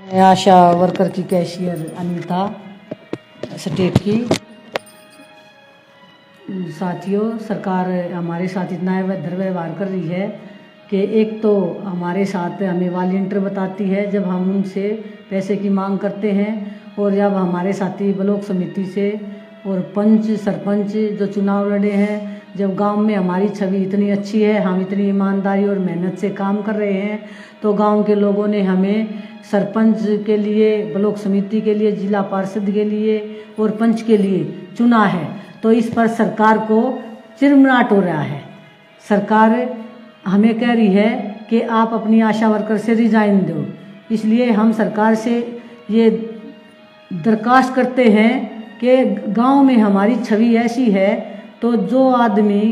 आशा worker की cashier Anita state की। साथियों, सरकार हमारे साथ इतना दुर्व्यवहार कर रही है कि एक तो हमारे साथ हमें वॉलंटियर बताती है जब हम उनसे पैसे की मांग करते हैं, और जब हमारे साथी ब्लॉक समिति से और पंच सरपंच जो चुनाव लड़े हैं, जब गांव में हमारी छवि इतनी अच्छी है, हम इतनी ईमानदारी और मेहनत से काम कर रहे हैं, तो गांव के लोगों ने हमें सरपंच के लिए, ब्लॉक समिति के लिए, जिला पार्षद के लिए और पंच के लिए चुना है। तो इस पर सरकार को चिरमराट हो रहा है। सरकार हमें कह रही है कि आप अपनी आशा वर्कर से रिजाइन दो। इसलिए हम सरकार से ये दरख्वास्त करते हैं कि गांव में हमारी छवि ऐसी है, तो जो आदमी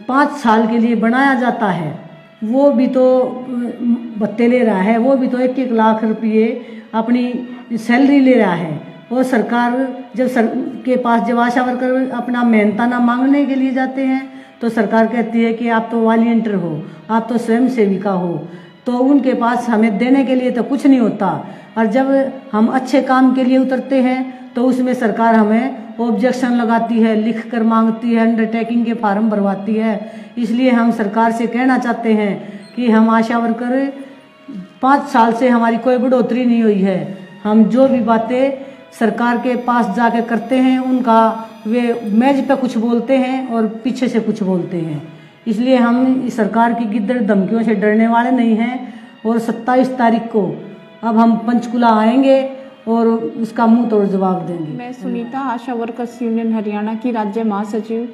5 साल के लिए बनाया जाता है वो भी तो भत्ते ले रहा है, वो भी तो 1-1 लाख रुपये अपनी सैलरी ले रहा है। और सरकार के पास जब आशा वर्कर अपना मेहनताना मांगने के लिए जाते हैं तो सरकार कहती है कि आप तो वॉलंटियर हो, आप तो स्वयं सेविका हो, तो उनके पास हमें देने के लिए तो कुछ नहीं होता। और जब हम अच्छे काम के लिए उतरते हैं तो उसमें सरकार हमें ऑब्जेक्शन लगाती है, लिख कर मांगती है, अंडरटेकिंग के फार्म भरवाती है। इसलिए हम सरकार से कहना चाहते हैं कि हम आशा वर्कर 5 साल से हमारी कोई बढ़ोतरी नहीं हुई है। हम जो भी बातें सरकार के पास जाके करते हैं उनका वे मेज पे कुछ बोलते हैं और पीछे से कुछ बोलते हैं। इसलिए हम सरकार की गिद्दड़ धमकियों से डरने वाले नहीं हैं। और 27 तारीख को अब हम पंचकुला आएंगे और उसका मुंह तोड़ जवाब देंगे। मैं सुनीता, आशा वर्कर्स यूनियन हरियाणा की राज्य महासचिव।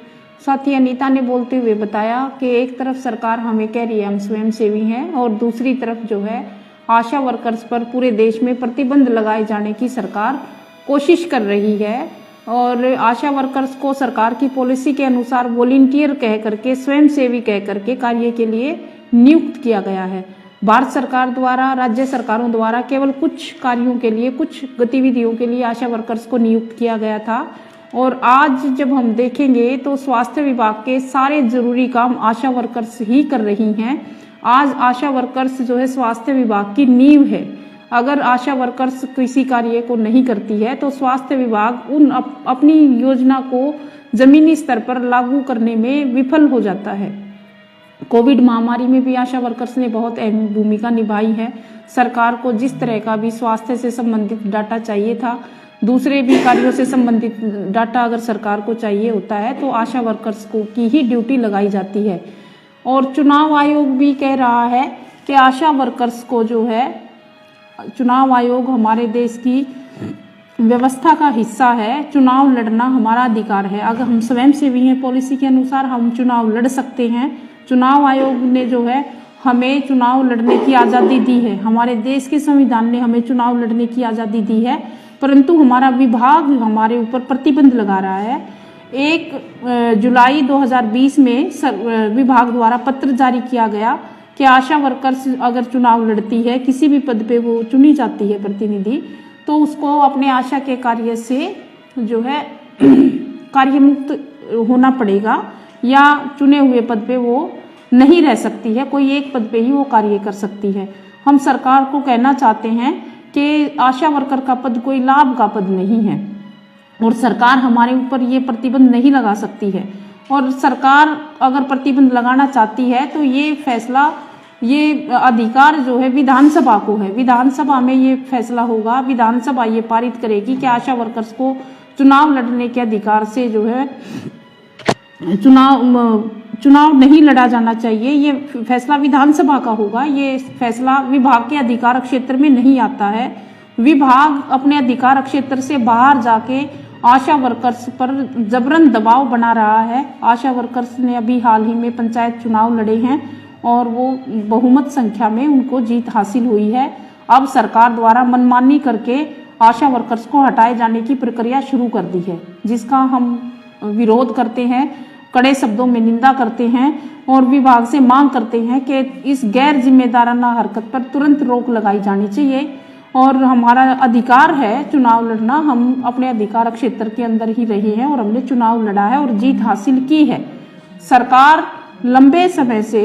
साथी अनीता ने बोलते हुए बताया कि एक तरफ सरकार हमें कह रही है हम स्वयंसेवी हैं, और दूसरी तरफ जो है आशा वर्कर्स पर पूरे देश में प्रतिबंध लगाए जाने की सरकार कोशिश कर रही है। और आशा वर्कर्स को सरकार की पॉलिसी के अनुसार वॉलंटियर कह करके, स्वयंसेवी कह करके कार्य के लिए नियुक्त किया गया है। भारत सरकार द्वारा, राज्य सरकारों द्वारा केवल कुछ कार्यों के लिए, कुछ गतिविधियों के लिए आशा वर्कर्स को नियुक्त किया गया था। और आज जब हम देखेंगे तो स्वास्थ्य विभाग के सारे जरूरी काम आशा वर्कर्स ही कर रही हैं। आज आशा वर्कर्स जो है स्वास्थ्य विभाग की नींव है। अगर आशा वर्कर्स किसी कार्य को नहीं करती है तो स्वास्थ्य विभाग अपनी योजना को जमीनी स्तर पर लागू करने में विफल हो जाता है। कोविड महामारी में भी आशा वर्कर्स ने बहुत अहम भूमिका निभाई है। सरकार को जिस तरह का भी स्वास्थ्य से संबंधित डाटा चाहिए था, दूसरे भी कार्यों से संबंधित डाटा अगर सरकार को चाहिए होता है तो आशा वर्कर्स को की ही ड्यूटी लगाई जाती है। और चुनाव आयोग भी कह रहा है कि आशा वर्कर्स को जो है, चुनाव आयोग हमारे देश की व्यवस्था का हिस्सा है। चुनाव लड़ना हमारा अधिकार है। अगर हम स्वयंसेवी हैं, पॉलिसी के अनुसार हम चुनाव लड़ सकते हैं। चुनाव आयोग ने जो है हमें चुनाव लड़ने की आज़ादी दी है। हमारे देश के संविधान ने हमें चुनाव लड़ने की आज़ादी दी है, परंतु हमारा विभाग हमारे ऊपर प्रतिबंध लगा रहा है। 1 जुलाई 2020 में विभाग द्वारा पत्र जारी किया गया कि आशा वर्कर्स अगर चुनाव लड़ती है, किसी भी पद पे वो चुनी जाती है प्रतिनिधि, तो उसको अपने आशा के कार्य से जो है कार्यमुक्त होना पड़ेगा, या चुने हुए पद पे वो नहीं रह सकती है, कोई एक पद पे ही वो कार्य कर सकती है। हम सरकार को कहना चाहते हैं कि आशा वर्कर का पद कोई लाभ का पद नहीं है और सरकार हमारे ऊपर ये प्रतिबंध नहीं लगा सकती है। और सरकार अगर प्रतिबंध लगाना चाहती है तो ये फैसला, ये अधिकार जो है विधानसभा को है। विधानसभा में ये फैसला होगा, विधानसभा ये पारित करेगी कि आशा वर्कर्स को चुनाव लड़ने के अधिकार से जो है चुनाव नहीं लड़ा जाना चाहिए। ये फैसला विधानसभा का होगा। ये फैसला विभाग के अधिकार क्षेत्र में नहीं आता है। विभाग अपने अधिकार क्षेत्र से बाहर जाके आशा वर्कर्स पर जबरन दबाव बना रहा है। आशा वर्कर्स ने अभी हाल ही में पंचायत चुनाव लड़े हैं और वो बहुमत संख्या में उनको जीत हासिल हुई है। अब सरकार द्वारा मनमानी करके आशा वर्कर्स को हटाए जाने की प्रक्रिया शुरू कर दी है, जिसका हम विरोध करते हैं, कड़े शब्दों में निंदा करते हैं और विभाग से मांग करते हैं कि इस गैर जिम्मेदाराना हरकत पर तुरंत रोक लगाई जानी चाहिए। और हमारा अधिकार है चुनाव लड़ना। हम अपने अधिकार क्षेत्र के अंदर ही रहे हैं और हमने चुनाव लड़ा है और जीत हासिल की है। सरकार लंबे समय से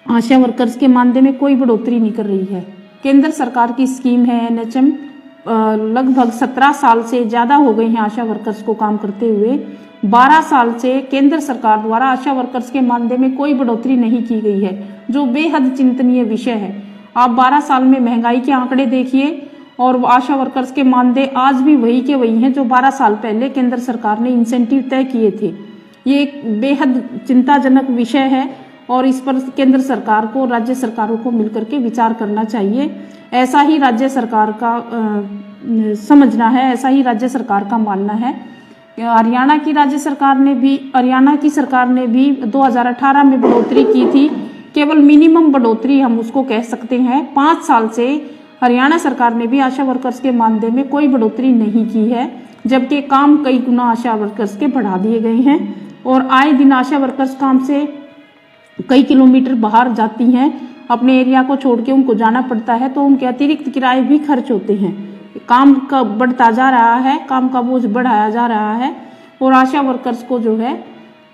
आशा वर्कर्स के मानदेय में कोई बढ़ोतरी नहीं कर रही है। केंद्र सरकार की स्कीम है एनएचएम। लगभग 17 साल से ज़्यादा हो गई हैं आशा वर्कर्स को काम करते हुए। 12 साल से केंद्र सरकार द्वारा आशा वर्कर्स के मानदेय में कोई बढ़ोतरी नहीं की गई है, जो बेहद चिंतनीय विषय है। आप 12 साल में महंगाई के आंकड़े देखिए और आशा वर्कर्स के मानदेय आज भी वही के वही हैं जो 12 साल पहले केंद्र सरकार ने इंसेंटिव तय किए थे। ये एक बेहद चिंताजनक विषय है और इस पर केंद्र सरकार को, राज्य सरकारों को मिलकर के विचार करना चाहिए। ऐसा ही राज्य सरकार का समझना है, ऐसा ही राज्य सरकार का मानना है। हरियाणा की सरकार ने भी 2018 में बढ़ोतरी की थी। केवल मिनिमम बढ़ोतरी हम उसको कह सकते हैं। 5 साल से हरियाणा सरकार ने भी आशा वर्कर्स के मानदेय में कोई बढ़ोतरी नहीं की है, जबकि काम कई गुना आशा वर्कर्स के बढ़ा दिए गए हैं और आए दिन आशा वर्कर्स काम से कई किलोमीटर बाहर जाती हैं, अपने एरिया को छोड़ के उनको जाना पड़ता है, तो उनके अतिरिक्त किराए भी खर्च होते हैं। काम का बढ़ता जा रहा है, काम का बोझ बढ़ाया जा रहा है और आशा वर्कर्स को जो है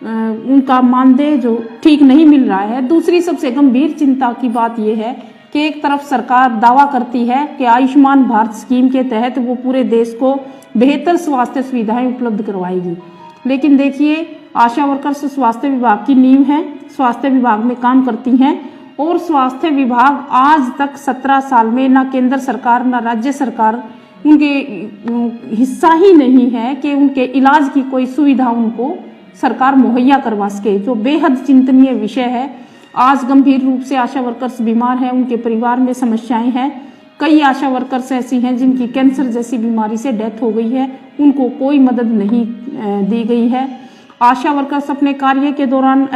उनका मानदेय जो ठीक नहीं मिल रहा है। दूसरी सबसे गंभीर चिंता की बात यह है कि एक तरफ सरकार दावा करती है कि आयुष्मान भारत स्कीम के तहत वो पूरे देश को बेहतर स्वास्थ्य सुविधाएं उपलब्ध करवाएगी, लेकिन देखिए आशा वर्कर्स स्वास्थ्य विभाग की नींव है, स्वास्थ्य विभाग में काम करती हैं और स्वास्थ्य विभाग आज तक 17 साल में ना केंद्र सरकार ना राज्य सरकार उनके हिस्सा ही नहीं है कि उनके इलाज की कोई सुविधा उनको सरकार मुहैया करवा सके, जो बेहद चिंतनीय विषय है। आज गंभीर रूप से आशा वर्कर्स बीमार हैं, उनके परिवार में समस्याएं हैं। कई आशा वर्कर्स ऐसी हैं जिनकी कैंसर जैसी बीमारी से डेथ हो गई है, उनको कोई मदद नहीं दी गई है। आशा वर्कर्स अपने कार्य के दौरान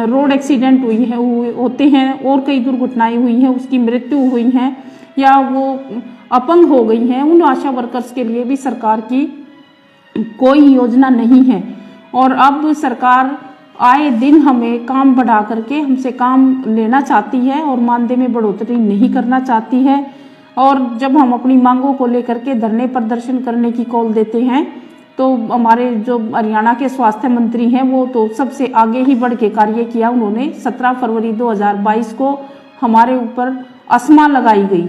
रोड एक्सीडेंट होते हैं और कई दुर्घटनाएं हुई हैं, उसकी मृत्यु हुई हैं या वो अपंग हो गई हैं। उन आशा वर्कर्स के लिए भी सरकार की कोई योजना नहीं है और अब सरकार आए दिन हमें काम बढ़ा करके हमसे काम लेना चाहती है और मानदेय में बढ़ोतरी नहीं करना चाहती है। और जब हम अपनी मांगों को लेकर के धरने प्रदर्शन करने की कॉल देते हैं तो हमारे जो हरियाणा के स्वास्थ्य मंत्री हैं वो तो सबसे आगे ही बढ़ के कार्य किया। उन्होंने 17 फरवरी 2022 को हमारे ऊपर अस्मा लगाई गई,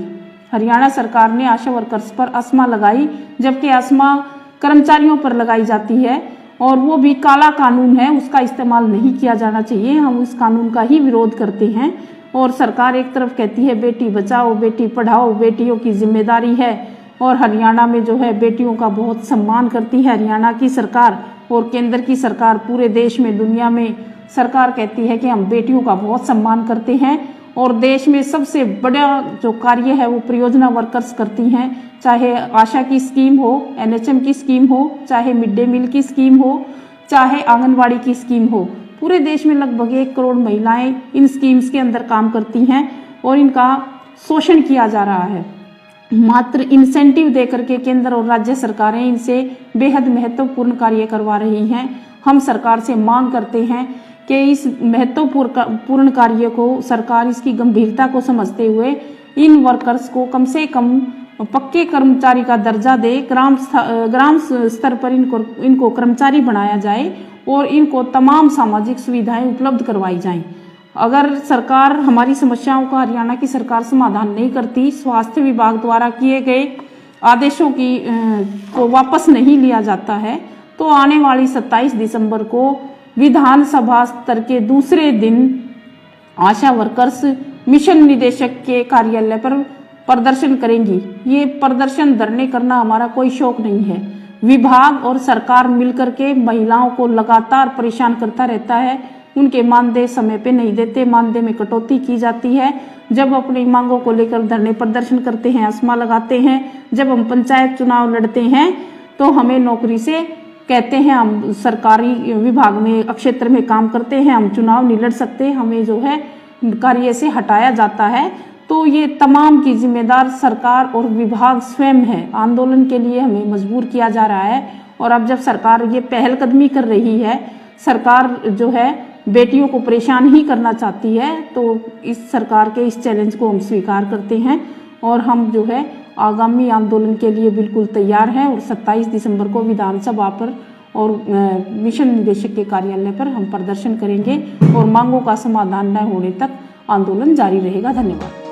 हरियाणा सरकार ने आशा वर्कर्स पर अस्मा लगाई, जबकि अस्मा कर्मचारियों पर लगाई जाती है और वो भी काला कानून है, उसका इस्तेमाल नहीं किया जाना चाहिए। हम उस कानून का ही विरोध करते हैं और सरकार एक तरफ कहती है बेटी बचाओ बेटी पढ़ाओ, बेटियों की जिम्मेदारी है और हरियाणा में जो है बेटियों का बहुत सम्मान करती है हरियाणा की सरकार और केंद्र की सरकार। पूरे देश में, दुनिया में सरकार कहती है कि हम बेटियों का बहुत सम्मान करते हैं और देश में सबसे बड़ा जो कार्य है वो परियोजना वर्कर्स करती हैं, चाहे आशा की स्कीम हो, एनएचएम की स्कीम हो, चाहे मिड डे मील की स्कीम हो, चाहे आंगनवाड़ी की स्कीम हो। पूरे देश में लगभग 1 करोड़ महिलाएं इन स्कीम्स के अंदर काम करती हैं और इनका शोषण किया जा रहा है। मात्र इंसेंटिव देकर के केंद्र और राज्य सरकारें इनसे बेहद महत्वपूर्ण कार्य करवा रही हैं। हम सरकार से मांग करते हैं कि इस महत्वपूर्ण कार्य को सरकार इसकी गंभीरता को समझते हुए इन वर्कर्स को कम से कम पक्के कर्मचारी का दर्जा दे, ग्राम स्तर पर इनको कर्मचारी बनाया जाए और इनको तमाम सामाजिक सुविधाएं उपलब्ध करवाई जाएं। अगर सरकार हमारी समस्याओं का, हरियाणा की सरकार समाधान नहीं करती, स्वास्थ्य विभाग द्वारा किए गए आदेशों को वापस नहीं लिया जाता है, तो आने वाली 27 दिसंबर को विधानसभा स्तर के दूसरे दिन आशा वर्कर्स मिशन निदेशक के कार्यालय पर प्रदर्शन करेंगी। ये प्रदर्शन धरने करना हमारा कोई शौक नहीं है। विभाग और सरकार मिलकर के महिलाओं को लगातार परेशान करता रहता है, उनके मानदेय समय पे नहीं देते, मानदेय में कटौती की जाती है। जब अपनी मांगों को लेकर धरने प्रदर्शन करते हैं, अस्मा लगाते हैं, जब हम पंचायत चुनाव लड़ते हैं तो हमें नौकरी से कहते हैं हम सरकारी विभाग में क्षेत्र में काम करते हैं, हम चुनाव नहीं लड़ सकते, हमें जो है कार्य से हटाया जाता है। तो ये तमाम की जिम्मेदार सरकार और विभाग स्वयं है। आंदोलन के लिए हमें मजबूर किया जा रहा है और अब जब सरकार ये पहलकदमी कर रही है, सरकार जो है बेटियों को परेशान ही करना चाहती है, तो इस सरकार के इस चैलेंज को हम स्वीकार करते हैं और हम जो है आगामी आंदोलन के लिए बिल्कुल तैयार हैं और 27 दिसंबर को विधानसभा पर और मिशन निदेशक के कार्यालय पर हम प्रदर्शन करेंगे और मांगों का समाधान न होने तक आंदोलन जारी रहेगा। धन्यवाद।